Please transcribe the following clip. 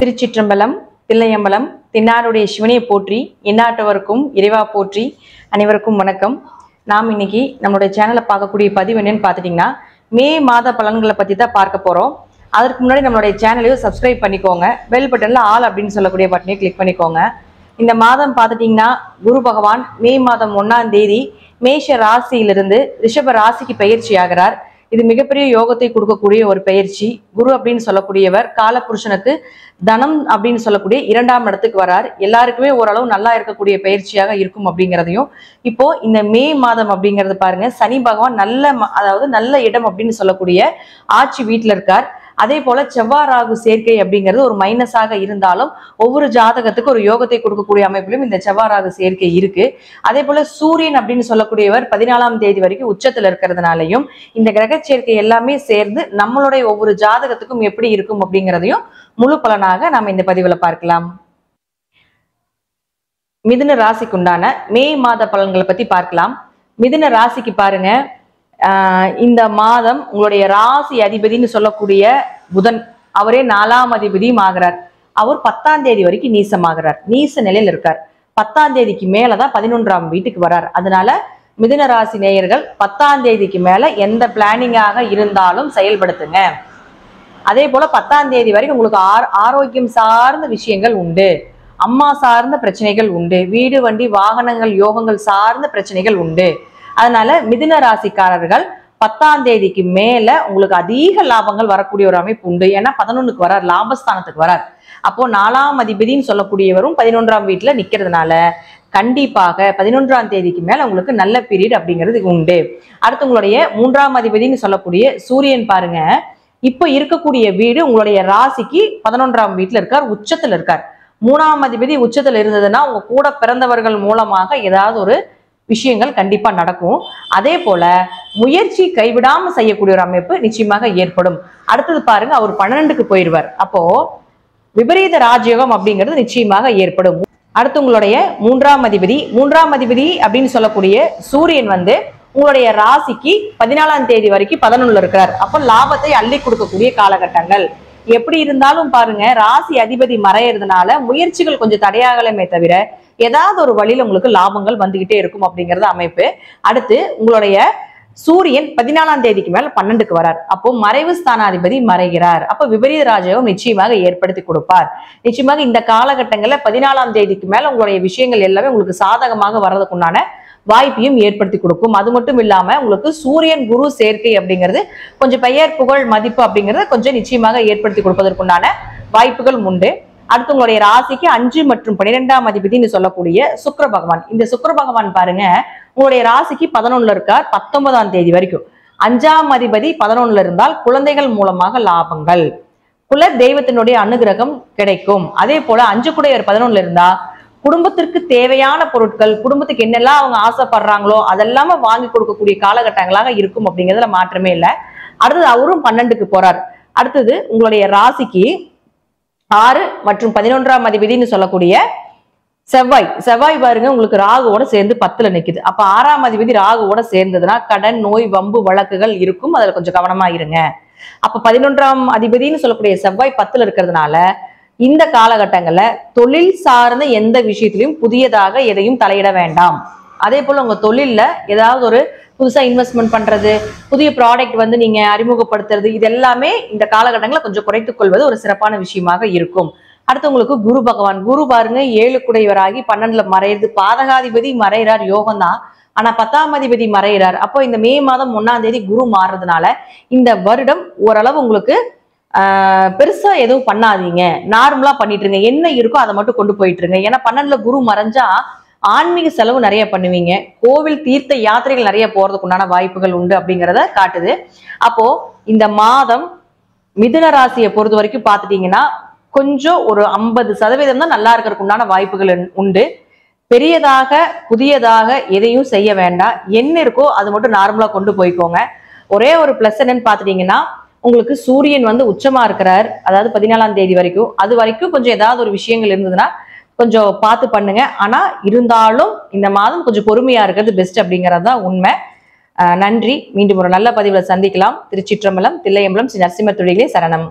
திருச்சிற்றம்பலம் தில்லையம்பலம் தென்னாடுடைய சிவனை போற்றி எந்நாட்டவருக்கும் இறைவா போற்றி. அனைவருக்கும் வணக்கம். நாம் இன்னைக்கு நம்மளுடைய சேனலை பார்க்கக்கூடிய பதிவு என்னன்னு பார்த்துட்டிங்கன்னா மே மாத பலன்களை பற்றி தான் பார்க்க போகிறோம். அதற்கு முன்னாடி நம்மளுடைய சேனலையும் சப்ஸ்கிரைப் பண்ணிக்கோங்க. பெல் பட்டனில் ஆல் அப்படின்னு சொல்லக்கூடிய பட்டனையும் கிளிக் பண்ணிக்கோங்க. இந்த மாதம் பார்த்துட்டிங்கன்னா குரு பகவான் மே மாதம் 1ஆம் தேதி மேஷ ராசியிலிருந்து ரிஷப ராசிக்கு பயிற்சி ஆகிறார். இது மிகப்பெரிய யோகத்தை கொடுக்கக்கூடிய ஒரு பயிற்சி. குரு அப்படின்னு சொல்லக்கூடியவர் காலபுருஷனுக்கு தனம் அப்படின்னு சொல்லக்கூடிய 2ஆம் இடத்துக்கு வரார். எல்லாருக்குமே ஓரளவு நல்லா இருக்கக்கூடிய பயிற்சியாக இருக்கும் அப்படிங்கிறதையும் இப்போ இந்த மே மாதம் அப்படிங்கிறது பாருங்க, சனி பகவான் நல்ல இடம் அப்படின்னு சொல்லக்கூடிய ஆட்சி வீட்டில் இருக்கார். அதே போல செவ்வாய் ராகு சேர்க்கை அப்படிங்கிறது ஒரு மைனஸாக இருந்தாலும் ஒவ்வொரு ஜாதகத்துக்கு ஒரு யோகத்தை கொடுக்கக்கூடிய அமைப்பிலும் இந்த செவ்வாய் ராகு சேர்க்கை இருக்கு. அதே போல சூரியன் அப்படின்னு சொல்லக்கூடியவர் 14ஆம் தேதி வரைக்கும் உச்சத்துல இருக்கிறதுனாலையும் இந்த கிரக சேர்க்கை எல்லாமே சேர்ந்து நம்மளுடைய ஒவ்வொரு ஜாதகத்துக்கும் எப்படி இருக்கும் அப்படிங்கிறதையும் முழு பலனாக நாம இந்த பதிவுல பார்க்கலாம். மிதுன ராசிக்குண்டான மே மாத பலன்களை பத்தி பார்க்கலாம். மிதுன ராசிக்கு பாருங்க, இந்த மாதம் உங்களுடைய ராசி அதிபதினு சொல்லக்கூடிய புதன் அவரே 4ஆம் அதிபதியும் ஆகிறார். அவர் 10ஆம் தேதி வரைக்கும் நீசமாகிறார், நீச நிலையில் இருக்கார். 10ஆம் தேதிக்கு மேலதான் 11ஆம் வீட்டுக்கு வரார். அதனால மிதுன ராசி நேயர்கள் 10ஆம் தேதிக்கு மேல எந்த பிளானிங்காக இருந்தாலும் செயல்படுத்துங்க. அதே போல 10ஆம் தேதி வரைக்கும் உங்களுக்கு ஆரோக்கியம் சார்ந்த விஷயங்கள் உண்டு, அம்மா சார்ந்த பிரச்சனைகள் உண்டு, வீடு வண்டி வாகனங்கள் யோகங்கள் சார்ந்த பிரச்சனைகள் உண்டு. அதனால மிதுன ராசிக்காரர்கள் 10ஆம் தேதிக்கு மேல உங்களுக்கு அதிக லாபங்கள் வரக்கூடிய ஒரு அமைப்பு உண்டு. ஏன்னா 11க்கு வரார், லாபஸ்தானத்துக்கு வரார். அப்போ 4ஆம் அதிபதினு சொல்லக்கூடியவரும் 11ஆம் வீட்டுல நிக்கிறதுனால கண்டிப்பாக 11ஆம் தேதிக்கு மேல உங்களுக்கு நல்ல பீரியட் அப்படிங்கிறது உண்டு. அடுத்து உங்களுடைய 3ஆம் அதிபதினு சொல்லக்கூடிய சூரியன் பாருங்க, இப்போ இருக்கக்கூடிய வீடு உங்களுடைய ராசிக்கு 11ஆம் வீட்டுல இருக்கார், உச்சத்துல இருக்கார். 3ஆம் அதிபதி உச்சத்துல இருந்ததுன்னா உங்க கூட பிறந்தவர்கள் மூலமாக ஏதாவது ஒரு விஷயங்கள் கண்டிப்பா நடக்கும். அதே போல முயற்சி கைவிடாம செய்யக்கூடிய ஒரு அமைப்பு நிச்சயமாக ஏற்படும். அடுத்தது பாருங்க, அவர் 12க்கு போயிடுவார். அப்போ விபரீத ராஜயோகம் அப்படிங்கிறது நிச்சயமாக ஏற்படும். அடுத்து உங்களுடைய 3ஆம் அதிபதி அப்படின்னு சொல்லக்கூடிய சூரியன் உங்களுடைய ராசிக்கு 14ஆம் தேதி வரைக்கும் 11ல இருக்கிறார். அப்போ லாபத்தை அள்ளி கொடுக்கக்கூடிய காலகட்டங்கள். எப்படி இருந்தாலும் பாருங்க, ராசி அதிபதி மறையிறதுனால முயற்சிகள் கொஞ்சம் தடையாகலமே தவிர ஏதாவது ஒரு வழியில உங்களுக்கு லாபங்கள் வந்துகிட்டே இருக்கும் அப்படிங்கறது அமைப்பு. அடுத்து உங்களுடைய சூரியன் 14ஆம் தேதிக்கு மேல 12க்கு வரார். அப்போ மறைவு ஸ்தானாதிபதி மறைகிறார். அப்போ விபரீத ராஜயோகம் நிச்சயமாக ஏற்படுத்தி கொடுப்பார். நிச்சயமாக இந்த காலகட்டங்கள்ல 14ஆம் தேதிக்கு மேல உங்களுடைய விஷயங்கள் எல்லாமே உங்களுக்கு சாதகமாக வர்றதுக்குண்டான வாய்ப்பையும் ஏற்படுத்தி கொடுக்கும். அது மட்டும் இல்லாம உங்களுக்கு சூரியன் குரு சேர்க்கை அப்படிங்கிறது கொஞ்சம் பெயர் புகழ் மதிப்பு அப்படிங்கறத கொஞ்சம் நிச்சயமாக ஏற்படுத்தி கொடுப்பதற்குண்டான வாய்ப்புகள் உண்டு. அடுத்து உங்களுடைய ராசிக்கு 5 மற்றும் 12ஆம் அதிபதினு சொல்லக்கூடிய சுக்கிர பகவான். இந்த சுக்கிர பகவான் பாருங்க, உங்களுடைய ராசிக்கு 11ல இருக்கார் 19ஆம் தேதி வரைக்கும். 5ஆம் அதிபதி 11ல இருந்தால் குழந்தைகள் மூலமாக லாபங்கள், குல தெய்வத்தினுடைய அனுகிரகம் கிடைக்கும். அதே போல 5 கூடையவர் 11ல இருந்தா குடும்பத்திற்கு தேவையான பொருட்கள், குடும்பத்துக்கு என்னெல்லாம் அவங்க ஆசைப்படுறாங்களோ அதெல்லாம வாங்கி கொடுக்கக்கூடிய காலகட்டங்களாக இருக்கும் அப்படிங்கிறதுல மாற்றமே இல்லை. அடுத்தது அவரும் 12க்கு போறார். அடுத்தது உங்களுடைய ராசிக்கு 6 மற்றும் 11ஆம் அதிபதினு சொல்லக்கூடிய செவ்வாய் பாருங்க, உங்களுக்கு ராகுவோட சேர்ந்து 10ல நிக்குது. அப்ப 6ஆம் அதிபதி ராகுவோட சேர்ந்ததுன்னா கடன் நோய் வம்பு வழக்குகள் இருக்கும், அதுல கொஞ்சம் கவனமா இருங்க. அப்ப 11ஆம் அதிபதினு சொல்லக்கூடிய செவ்வாய் 10ல இருக்கிறதுனால இந்த காலகட்டங்கள்ல தொழில் சார்ந்த எந்த விஷயத்திலையும் புதியதாக எதையும் தலையிட வேண்டாம். அதே போல உங்க தொழில்ல ஏதாவது ஒரு புதுசா இன்வெஸ்ட்மெண்ட் பண்றது, புதிய ப்ராடக்ட் நீங்க அறிமுகப்படுத்துறது, இது எல்லாமே இந்த காலகட்டங்களை கொஞ்சம் குறைத்துக் கொள்வது ஒரு சிறப்பான விஷயமாக இருக்கும். அடுத்து உங்களுக்கு குரு பகவான், குரு பாருங்க 7 குடையவராகி 12ல மறையிறது. பாதகாதிபதி மறைகிறார், யோகம் தான். ஆனா 10ஆம் அதிபதி மறைகிறார். அப்போ இந்த மே மாதம் 1ஆம் தேதி குரு மாறுறதுனால இந்த வருடம் ஓரளவு உங்களுக்கு பெருசா எதுவும் பண்ணாதீங்க, நார்மலா பண்ணிட்டு இருங்க. என்ன இருக்கோ அதை மட்டும் கொண்டு போயிட்டு இருங்க. ஏன்னா 12ல குரு மறைஞ்சா ஆன்மீக செலவு நிறைய பண்ணுவீங்க, கோவில் தீர்த்த யாத்திரைகள் நிறைய போறதுக்கு உண்டான வாய்ப்புகள் உண்டு அப்படிங்கிறத காட்டுது. அப்போ இந்த மாதம் மிதுன ராசியை பொறுத்த வரைக்கும் பார்த்துட்டீங்கன்னா கொஞ்சம் ஒரு 50% தான் நல்லா இருக்கிறதுக்கு உண்டான வாய்ப்புகள் உண்டு. பெரியதாக புதியதாக எதையும் செய்ய வேண்டாம். என்ன இருக்கோ அது மட்டும் நார்மலா கொண்டு போய்க்கோங்க. ஒரே ஒரு பிளஸ் என்னன்னு பார்த்துட்டீங்கன்னா உங்களுக்கு சூரியன் உச்சமா இருக்கிறார், அதாவது 14ஆம் தேதி வரைக்கும். அது வரைக்கும் கொஞ்சம் ஏதாவது ஒரு விஷயங்கள் இருந்ததுன்னா கொஞ்சம் பார்த்து பண்ணுங்க. ஆனா இருந்தாலும் இந்த மாதம் கொஞ்சம் பொறுமையா இருக்கிறது பெஸ்ட் அப்படிங்கிறது தான் உண்மை. நன்றி. மீண்டும் ஒரு நல்ல பதிவுல சந்திக்கலாம். திருச்சிற்றம்பலம் தில்லையம்பலம் ஸ்ரீ நரசிம்ம தொழிலே சரணம்.